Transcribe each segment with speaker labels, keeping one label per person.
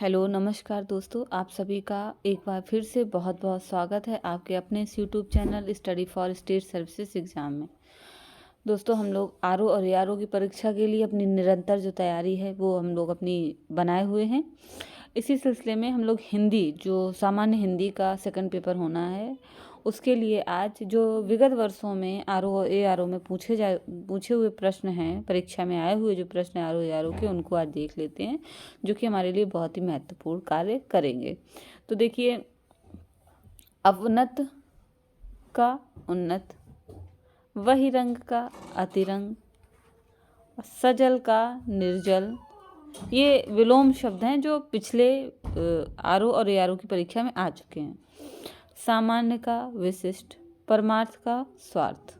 Speaker 1: Hello नमस्कार दोस्तों, आप सभी का एक बार फिर से बहुत बहुत स्वागत है आपके अपने इस YouTube channel study for state services exam में। दोस्तों, हम लोग आरओ और एआरओ की परीक्षा के लिए अपनी निरंतर जो तैयारी है वो हम लोग अपनी बनाए हुए हैं। इसी सिलसिले में हम लोग हिंदी, जो सामान्य हिंदी का सेकंड पेपर होना है, उसके लिए आज जो विगत वर्षों में आरओ और एआरओ में पूछे हुए प्रश्न हैं, परीक्षा में आए हुए जो प्रश्न आरओ एआरओ के, उनको आज देख लेते हैं, जो कि हमारे लिए बहुत ही महत्वपूर्ण कार्य करेंगे। तो देखिए, अवनत का उन्नत, बहिरंग का अतिरंग, सजल का निर्जल, ये विलोम शब्द हैं जो पिछले आरओ और एआरओ की परीक्षा में आ चुके हैं। सामान्य का विशिष्ट, परमार्थ का स्वार्थ,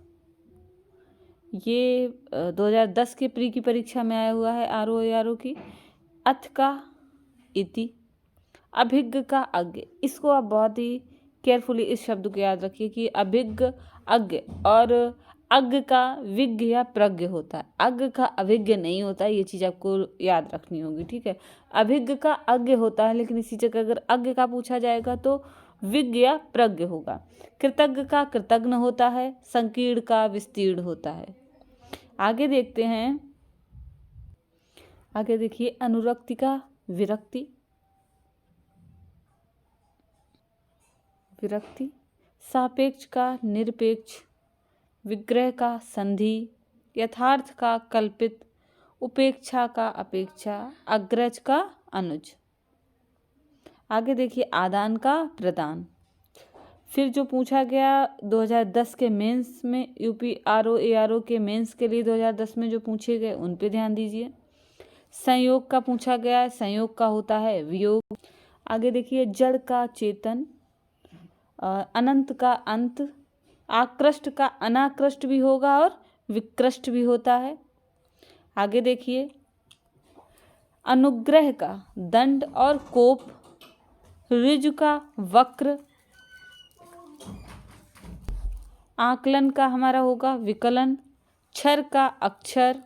Speaker 1: ये 2010 के प्री की परीक्षा में आया हुआ है आरओ एआरओ की। अथ का इति, अभिज्ञ का अज्ञ, इसको आप बहुत ही केयरफुली इस शब्द को याद रखिए कि अभिज्ञ अज्ञ और अज्ञ का विज्ञ या प्रज्ञ होता है, अज्ञ का अभिज्ञ नहीं होता है। ये चीज़ आपको याद रखनी होगी, ठीक है। अभिज्ञ का अज्ञ होता है, लेकिन इसी जगह अगर अज्ञ का पूछा जाएगा तो विज्ञ या प्रज्ञ होगा। कृतज्ञ का कृतज्ञ होता है, संकीर्ण का विस्तीर्ण होता है। आगे देखते हैं, आगे देखिए, अनुरक्ति का विरक्ति, विरक्ति, सापेक्ष का निरपेक्ष, विग्रह का संधि, यथार्थ का कल्पित, उपेक्षा का अपेक्षा, अग्रज का अनुज। आगे देखिए, आदान का प्रदान। फिर जो पूछा गया 2010 के मेंस में, यूपी आरओ एआरओ के मेंस के लिए 2010 में जो पूछे गए उन पे ध्यान दीजिए। संयोग का पूछा गया, संयोग का होता है वियोग। आगे देखिए, जड़ का चेतन, अनंत का अंत, आकृष्ट का अनाकृष्ट भी होगा और विकृष्ट भी होता है। आगे देखिए, अनुग्रह का दंड और कोप, ऋजु का वक्र, आकलन का हमारा होगा विकलन, क्षर का अक्षर,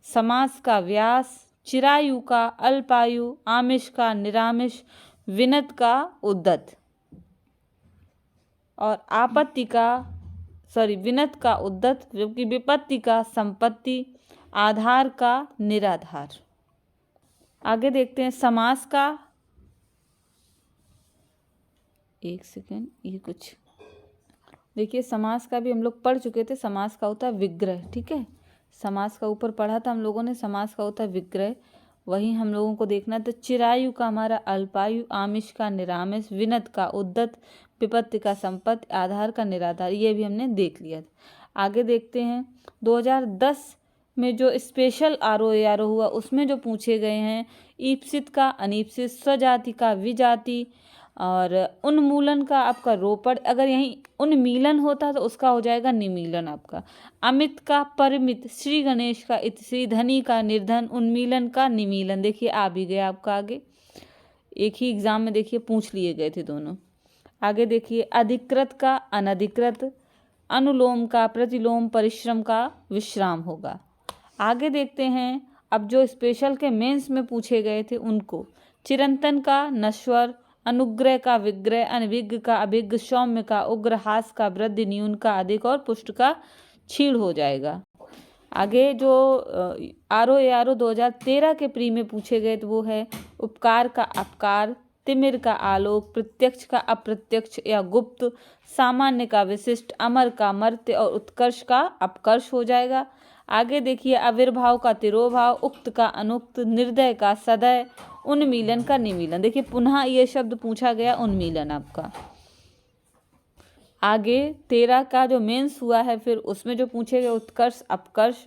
Speaker 1: समास का व्यास, चिरायु का अल्पायु, आमिष का निरामिष, विनत का उद्दत और आपत्ति का विनत का उद्दत, जबकि विपत्ति का संपत्ति, आधार का निराधार। आगे देखते हैं समास का, एक सेकेंड, ये कुछ देखिए, समास का भी हम लोग पढ़ चुके थे। समास का होता है विग्रह, ठीक है। समास का ऊपर पढ़ा था हम लोगों ने, समास का होता है विग्रह, वही हम लोगों को देखना है। तो चिरायु का हमारा अल्पायु, आमिष का निरामिष, विनत का उद्दत, विपत्ति का संपत्ति, आधार का निराधार, ये भी हमने देख लिया था। आगे देखते हैं, 2010 में जो स्पेशल आरओ एआरओ हुआ उसमें जो पूछे गए हैं, ईप्सित का अनीप्सित, स्वजाति का विजाति और उन्मूलन का आपका रोपड़। अगर यहीं उन्मीलन होता तो उसका हो जाएगा निमीलन आपका। अमित का परिमित, श्री गणेश का इत, श्री धनी का निर्धन, उन्मीलन का निमीलन। देखिए आ भी गया आपका आगे, एक ही एग्जाम में देखिए पूछ लिए गए थे दोनों। आगे देखिए, अधिकृत का अनधिकृत, अनुलोम का प्रतिलोम, परिश्रम का विश्राम होगा। आगे देखते हैं, अब जो स्पेशल के मेंस में पूछे गए थे उनको, चिरंतन का नश्वर, अनुग्रह का विग्रह, अनभिज्ञ का अभिज्ञ, सौम्य का उग्र, हास का वृद्धि, न्यून का अधिक और पुष्ट का क्षीण हो जाएगा। आगे जो आरओ एआरओ 2013 के प्री में पूछे गए तो वो है उपकार का अपकार, तिमिर का आलोक, प्रत्यक्ष का अप्रत्यक्ष या गुप्त, सामान्य का विशिष्ट, अमर का मर्त्य और उत्कर्ष का अपकर्ष हो जाएगा। आगे देखिए, आविर्भाव का तिरोभाव, उक्त का अनुक्त, निर्दय का सदय, उन्मीलन का निमीलन। देखिए पुनः ये शब्द पूछा गया उन्मीलन आपका। आगे 13 का जो मेंस हुआ है, फिर उसमें जो पूछे गए उत्कर्ष अपकर्ष,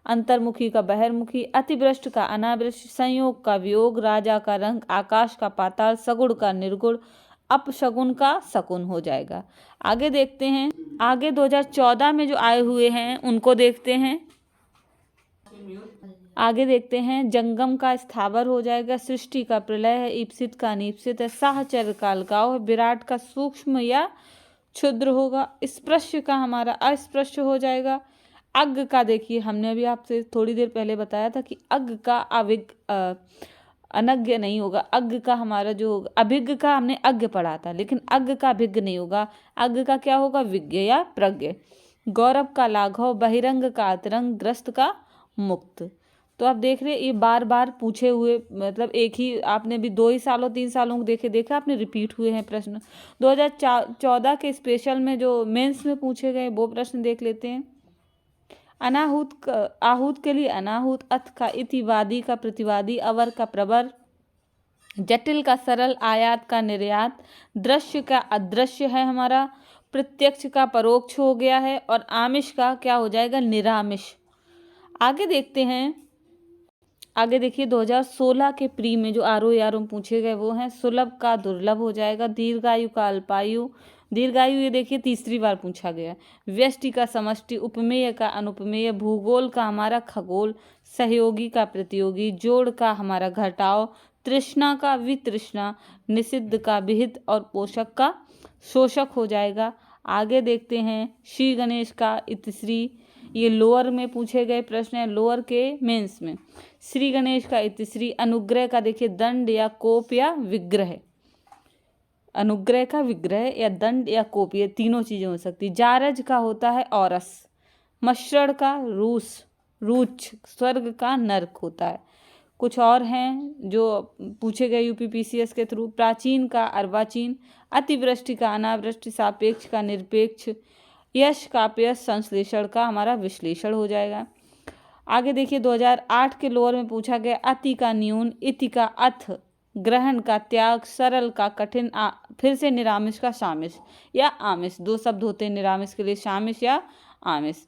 Speaker 1: अंतर्मुखी का बहिर्मुखी, अतिवृष्ट का अनावृष्ट, संयोग का वियोग, राजा का रंग, आकाश का पाताल, सगुण का निर्गुण, अपशगुन का शकुन हो जाएगा। आगे देखते हैं, आगे 2014 में जो आए हुए हैं उनको देखते हैं। आगे देखते हैं, जंगम का स्थावर हो जाएगा, सृष्टि का प्रलय है, ईप्सित का अनीप्सित है, साहचर्य का अलगाव है, विराट का सूक्ष्म या क्षुद्र होगा, स्पृश्य का हमारा अस्पृश्य हो जाएगा। अज्ञ का देखिए, हमने अभी आपसे थोड़ी देर पहले बताया था कि अज्ञ का अनज्ञ नहीं होगा। अज्ञ का हमारा जो होगा, अभिज्ञ का हमने अज्ञ पढ़ा था, लेकिन अज्ञ का अभिज्ञ नहीं होगा। अज्ञ का क्या होगा? विज्ञ या प्रज्ञ। गौरव का लाघव, बहिरंग का अतरंग, ग्रस्त का मुक्त। तो आप देख रहे हैं ये बार बार पूछे हुए, मतलब एक ही आपने भी 2 ही सालों 3 सालों को देखा आपने रिपीट हुए हैं प्रश्न। 2014 के स्पेशल में जो मेंस में पूछे गए वो प्रश्न देख लेते हैं। आहूत के लिए अनाहूत, अथ का इति, वादी का प्रतिवादी, अवर का प्रवर, जटिल का सरल, आयात का निर्यात, दृश्य का अदृश्य है हमारा, प्रत्यक्ष का परोक्ष हो गया है, और आमिष का क्या हो जाएगा? निरामिष। आगे देखते हैं। आगे देखिए 2016 के प्री में जो आरओ पूछे गए वो हैं, सुलभ का दुर्लभ हो जाएगा, दीर्घायु का अल्पायु, दीर्घायु ये देखिए तीसरी बार पूछा गया, व्यष्टि का समष्टि, उपमेय का अनुपमेय, भूगोल का हमारा खगोल, सहयोगी का प्रतियोगी, जोड़ का हमारा घटाव, तृष्णा का वितृष्णा, निषिद्ध का विहित, और पोषक का शोषक हो जाएगा। आगे देखते हैं श्री गणेश का इतिश्री, ये लोअर में पूछे गए प्रश्न है, लोअर के मेंस में। श्री गणेश का इतिश्री, अनुग्रह का देखिए दंड या कोप या विग्रह, अनुग्रह का विग्रह या दंड या कोप, ये तीनों चीजें हो सकती। जारज का होता है औरस, मशरण का रूच, स्वर्ग का नर्क होता है। कुछ और हैं जो पूछे गए यूपीपीसीएस के थ्रू, प्राचीन का अर्वाचीन, अतिवृष्टि का अनावृष्टि, सापेक्ष का निरपेक्ष, यश का अपयश, संश्लेषण का हमारा विश्लेषण हो जाएगा। आगे देखिए 2008 के लोअर में पूछा गया, अति का न्यून, इति का अथ, ग्रहण का त्याग, सरल का कठिन, फिर से निरामिष का शामिष या आमिष, 2 शब्द होते हैं निरामिष के लिए, शामिष या आमिष।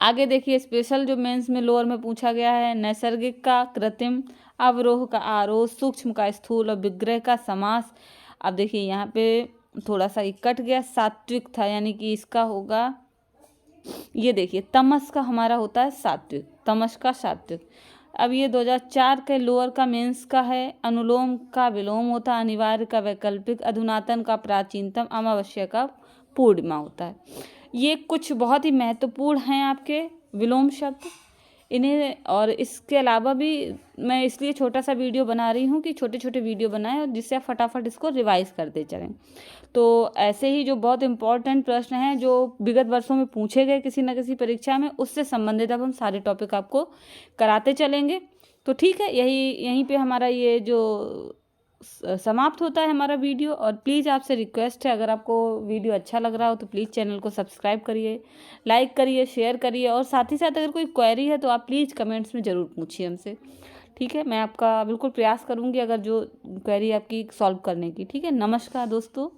Speaker 1: आगे देखिए स्पेशल जो मेंस में लोअर में पूछा गया है, नैसर्गिक का कृत्रिम, अवरोह का आरोह, सूक्ष्म का स्थूल, और विग्रह का समास। अब देखिए यहाँ पे थोड़ा सा कट गया, सात्विक था, यानी कि इसका होगा, ये देखिए तमस का हमारा होता है सात्विक, तमस का सात्विक। अब ये 2004 के लोअर का मेंस का है, अनुलोम का विलोम होता है, अनिवार्य का वैकल्पिक, अधुनातन का प्राचीनतम, अमावस्या का पूर्णिमा होता है। ये कुछ बहुत ही महत्वपूर्ण हैं आपके विलोम शब्द इन्हें, और इसके अलावा भी मैं इसलिए छोटा सा वीडियो बना रही हूँ कि छोटे छोटे वीडियो बनाएं और जिससे आप फटाफट इसको रिवाइज करते चलें। तो ऐसे ही जो बहुत इंपॉर्टेंट प्रश्न हैं जो विगत वर्षों में पूछे गए किसी न किसी परीक्षा में, उससे संबंधित अब हम सारे टॉपिक आपको कराते चलेंगे। तो ठीक है, यहीं पे हमारा ये जो समाप्त होता है हमारा वीडियो। और प्लीज़ आपसे रिक्वेस्ट है, अगर आपको वीडियो अच्छा लग रहा हो तो प्लीज़ चैनल को सब्सक्राइब करिए, लाइक करिए, शेयर करिए, और साथ ही साथ अगर कोई क्वेरी है तो आप प्लीज़ कमेंट्स में ज़रूर पूछिए हमसे। ठीक है, मैं आपका बिल्कुल प्रयास करूँगी अगर जो क्वेरी आपकी सॉल्व करने की। ठीक है, नमस्कार दोस्तों।